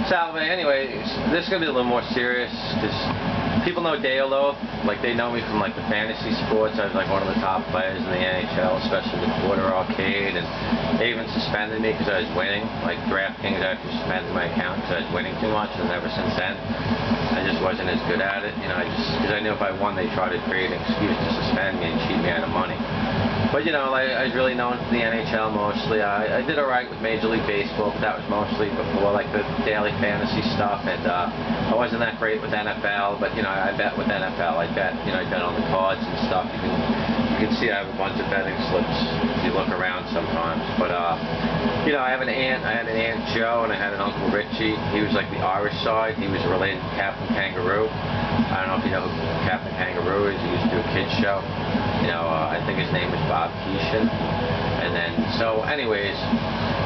Salve, anyway, this is going to be a little more serious, because people know Daoloth, like they know me from like the fantasy sports. I was like one of the top players in the NHL, especially the quarter arcade, and they even suspended me because I was winning. Like DraftKings actually suspended my account because I was winning too much, and ever since then, I just wasn't as good at it, you know, because I knew if I won, they tried to create an excuse to suspend me and cheat me out of money. But you know, like, I was really known for the NHL mostly. I did alright with Major League Baseball, but that was mostly before like the daily fantasy stuff, and I wasn't that great with NFL, but you know, I bet with NFL. I bet on the cards and stuff. You can see I have a bunch of betting slips if you look around sometimes. But you know, I had an Aunt Jo, and I had an Uncle Richie. He was like the Irish side. He was related to Captain Kangaroo. I don't know if you know who Captain Kangaroo is. He used to do a kids show. You know, I think his name was Bob Keeshan. And then, so anyways,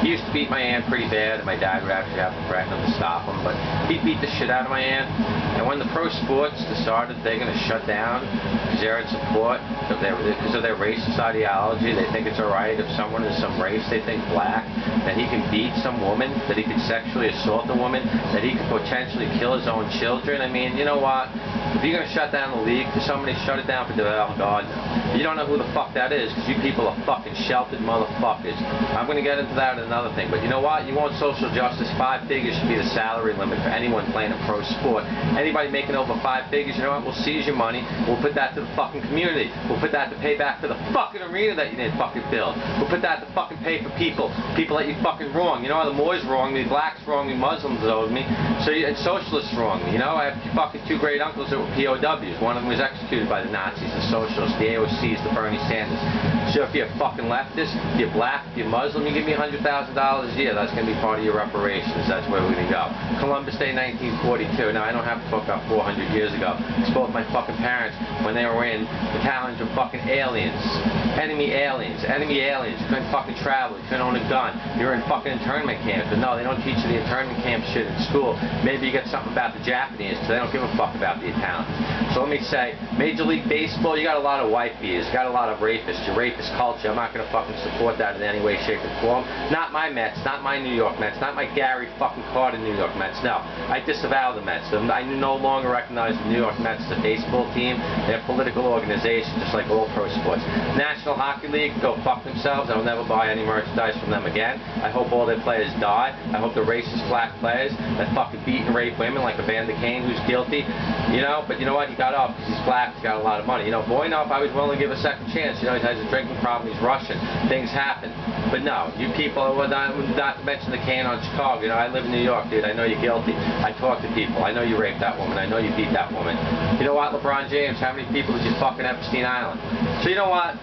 he used to beat my aunt pretty bad, and my dad would actually have to threaten him to stop him, but he beat the shit out of my aunt. And when the pro sports decided they're going to shut down because they're in support because of their racist ideology, they think it's alright if someone is some race, they think black, that he can beat some woman, that he can sexually assault a woman, that he can potentially kill his own children. I mean, you know what? If you're going to shut down the league for somebody, shut it down for Daoloth. You don't know who the fuck that is, because you people are fucking sheltered motherfuckers. I'm going to get into that in another thing, but you know what? You want social justice, 5 figures should be the salary limit for anyone playing a pro sport. Anybody making over 5 figures, you know what? We'll seize your money, we'll put that to the fucking community. We'll put that to pay back for the fucking arena that you didn't fucking build. We'll put that to fucking pay for people that you fucking wrong. You know, the Moors wrong me, blacks wrong me, Muslims owed me, and socialists wrong me. You know, I have fucking 2 great uncles that were POWs. One of them was executed by the Nazis, the socialists, the AOCs, the Bernie Sanders. So if you're a fucking leftist, if you're black, if you're Muslim, you give me $100,000 a year. That's going to be part of your reparations. That's where we're going to go. Columbus Day 1942. Now, I don't have to fuck up 400 years ago. It's both my fucking parents, when they were in battalions of fucking aliens. Enemy aliens. You couldn't fucking travel. You couldn't own a gun. You were in fucking internment camps. But no, they don't teach you the internment camp shit in school. Maybe you get something about the Japanese, because they don't give a fuck about the Italians. So let me say, Major League Baseball, you got a lot of white beaters. You got a lot of rapists. Your rapist culture. I'm not going to fucking support that in any way, shape, or form. Not my Mets. Not my New York Mets. Not my Gary fucking Carter New York Mets. No. I disavow the Mets. I no longer recognize the New York Mets as a baseball team. They're a political organization, just like all pro sports. National Hockey League, go fuck themselves. I will never buy any merchandise from them again. I hope all their players die. I hope the racist black players that fucking beat and rape women like Evander Kane, who's guilty. You know, but you know what? He got off because he's black. He's got a lot of money. You know, Boycott, I was willing to give a second chance. You know, he has a drinking problem. He's Russian. Things happen. But no, you people, not to mention the can on Chicago. You know, I live in New York, dude. I know you're guilty. I talk to people. I know you raped that woman. I know you beat that woman. You know what, LeBron James, how many people did you fuck in Epstein Island? So you know what?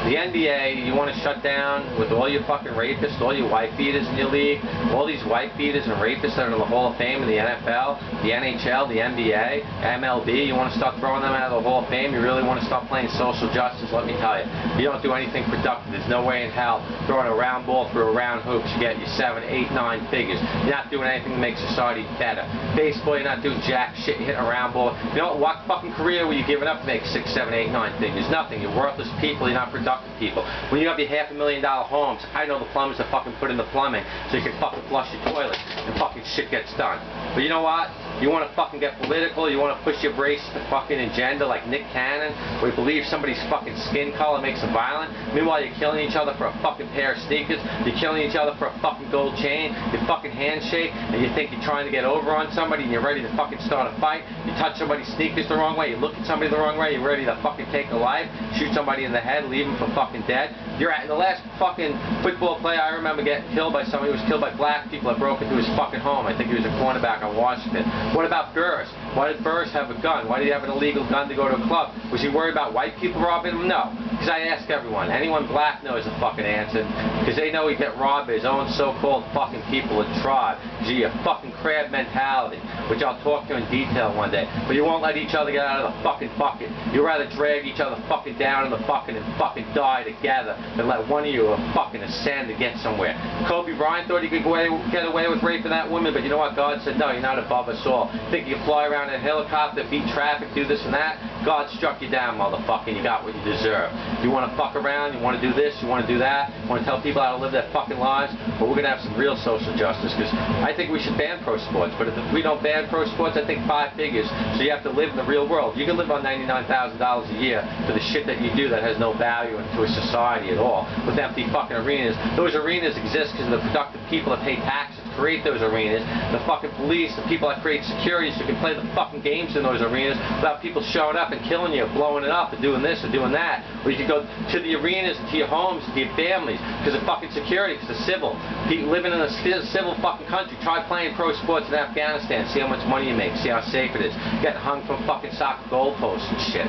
The NBA, you want to shut down with all your fucking rapists, all your white beaters in your league, all these white beaters and rapists that are in the Hall of Fame in the NFL, the NHL, the NBA, MLB, you want to start throwing them out of the Hall of Fame? You really want to start playing social justice? Let me tell you, you don't do anything productive. There's no way in hell throwing a round ball through a round hoop to get you 7, 8, 9 figures. You're not doing anything to make society better. Baseball, you're not doing jack shit. You're hitting a round ball. You know what fucking career were you giving up to make 6, 7, 8, 9 figures? Nothing. You're worthless people. You're not productive people. When you have your $500,000 homes, I know the plumbers that fucking put in the plumbing so you can fucking flush your toilet and fucking shit gets done. But you know what? You want to fucking get political, you want to push your brace to fucking agenda like Nick Cannon, where you believe somebody's fucking skin color makes them violent. Meanwhile, you're killing each other for a fucking pair of sneakers, you're killing each other for a fucking gold chain, you fucking handshake, and you think you're trying to get over on somebody, and you're ready to fucking start a fight. You touch somebody's sneakers the wrong way, you look at somebody the wrong way, you're ready to fucking take a life, shoot somebody in the head, leave them for fucking dead. You're at the last fucking football player I remember getting killed by somebody who was killed by black people that broke into his fucking home. I think he was a cornerback on Washington. What about Burris? Why did Burris have a gun? Why did he have an illegal gun to go to a club? Was he worried about white people robbing him? No. Because I ask everyone. Anyone black knows the fucking answer. Because they know he'd get robbed by his own so-called fucking people and tribe. Because you have fucking crab mentality. which I'll talk to in detail one day. But you won't let each other get out of the fucking bucket. You'd rather drag each other fucking down in the bucket and fucking die together than let one of you fucking ascend to get somewhere. Kobe Bryant thought he could get away with raping that woman, but you know what? God said, no, you're not above us all. Think you can fly around in a helicopter, beat traffic, do this and that? God struck you down, motherfucker, and you got what you deserve. You want to fuck around, you want to do this, you want to do that, you want to tell people how to live their fucking lives, but we're going to have some real social justice, because I think we should ban pro sports, but if we don't ban pro sports, I think 5 figures, so you have to live in the real world. You can live on $99,000 a year for the shit that you do that has no value to a society at all, with empty fucking arenas. Those arenas exist because of the productive people that pay taxes to create those arenas, the fucking police, the people that create security so you can play the fucking games in those arenas without people showing up and killing you, blowing it up, and doing this or doing that. Or you can go to the arenas, to your homes, to your families, because of fucking security, because of civil. People living in a civil fucking country, try playing pro sports in Afghanistan, see how much money you make, see how safe it is. Getting hung from fucking soccer goalposts and shit.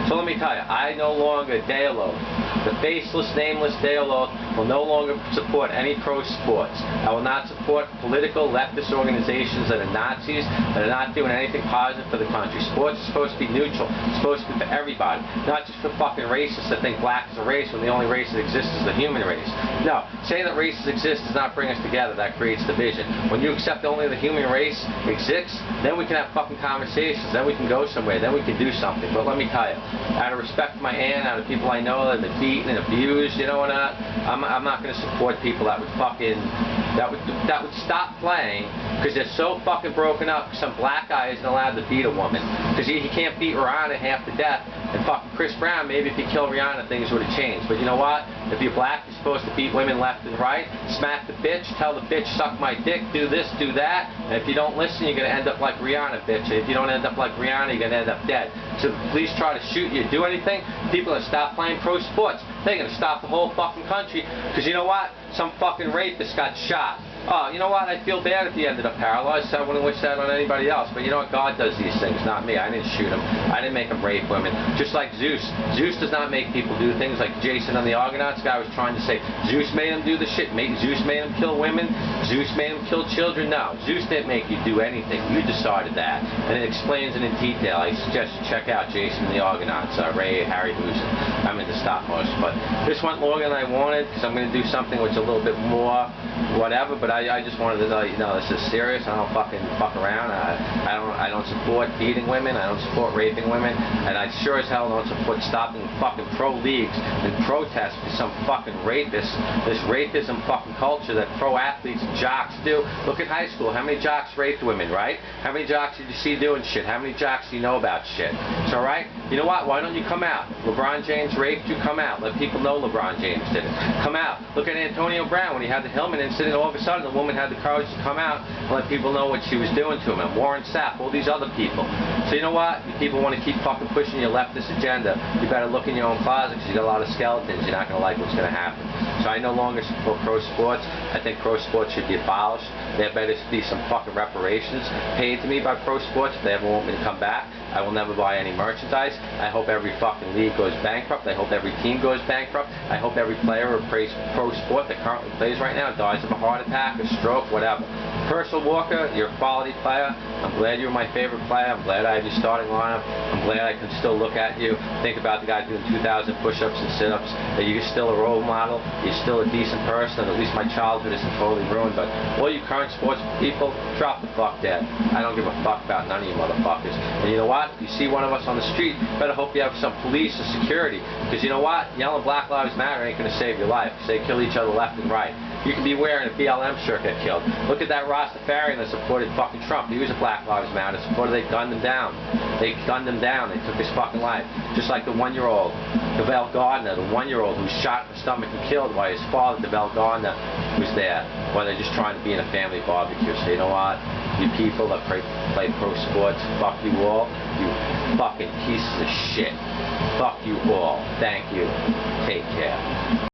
So let me tell you, I no longer Daoloth. The faceless, nameless Daoloth will no longer support any pro sports. I will not support political leftist organizations that are Nazis, that are not doing anything positive for the country. Sports is supposed to be neutral. It's supposed to be for everybody, not just for fucking racists that think black is a race when the only race that exists is the human race. No, saying that races exist does not bring us together. That creates division. When you accept only the human race exists, then we can have fucking conversations. Then we can go somewhere. Then we can do something. But let me tell you, out of respect for my aunt, out of people I know that have been beaten and abused, you know what? I'm not going to support people that would fucking that would stop playing because they're so fucking broken up. Some black guy isn't allowed to beat a woman because he can't beat Rihanna half to death. And fucking Chris Brown, maybe if he killed Rihanna, things would have changed. But you know what? If you're black, you're supposed to beat women left and right, smack the bitch, tell the bitch suck my dick, do this, do that. And if you don't listen, you're going to end up like Rihanna, bitch. And if you don't end up like Rihanna, you're going to end up dead. So please try to shoot you, do anything. People are going to stop playing pro sports. They're going to stop the whole fucking country. Because you know what? Some fucking rapist got shot. Oh, you know what? I feel bad if he ended up paralyzed, so I wouldn't wish that on anybody else. But you know what? God does these things, not me. I didn't shoot him. I didn't make him rape women. Just like Zeus. Zeus does not make people do things like Jason on the Argonauts. Guy was trying to say Zeus made him do the shit. Zeus made him kill women. Zeus made him kill children. No, Zeus didn't make you do anything. You decided that. And it explains it in detail. I suggest you check out Jason and the Argonauts, Ray Harryhausen. I'm into stop motion. But this went longer than I wanted because I'm going to do something which is a little bit more whatever. But I just wanted to let you know this is serious. I don't fucking fuck around. I don't support beating women. I don't support raping women. And I sure as hell don't support stopping fucking pro leagues and protests for some fucking rapists. This rapism fucking culture that pro athletes and jocks do. Look at high school. How many jocks raped women, right? How many jocks did you see doing shit? How many jocks do you know about shit? So, right? You know what? Why don't you come out? LeBron James raped you. Come out. Let people know LeBron James did it. Come out. Look at Antonio Brown when he had the Hillman incident. All of a sudden, the woman had the courage to come out and let people know what she was doing to him. And Warren Sapp, all these other people. So you know what? You people want to keep fucking pushing your leftist agenda. You better look in your own closet because you got a lot of skeletons. You're not going to like what's going to happen. So I no longer support pro sports. I think pro sports should be abolished. There better be some fucking reparations paid to me by pro sports if they ever want me to come back. I will never buy any merchandise. I hope every fucking league goes bankrupt. I hope every team goes bankrupt. I hope every player of pro sport that currently plays right now dies of a heart attack, a stroke, whatever. Herschel Walker, you're a quality player. I'm glad you're my favorite player. I'm glad I have your starting lineup. I'm glad I can still look at you, think about the guy doing 2,000 push-ups and sit-ups, that you're still a role model, you're still a decent person, and at least my childhood isn't totally ruined. But all you current sports people, drop the fuck dead. I don't give a fuck about none of you motherfuckers. And you know what? If you see one of us on the street, better hope you have some police or security. Because you know what? Yelling Black Lives Matter ain't going to save your life, because they kill each other left and right. You can be wearing a BLM shirt, get killed. Look at that Rastafarian that supported fucking Trump. He was a Black Lives Matter supporter. They gunned him down. They gunned him down. They took his fucking life. Just like the one-year-old, DeVell Gardner, the one-year-old who was shot in the stomach and killed by his father, DeVell Gardner, was there. While they're just trying to be in a family barbecue. So you know what? You people that play pro sports, fuck you all. You fucking pieces of shit. Fuck you all. Thank you. Take care.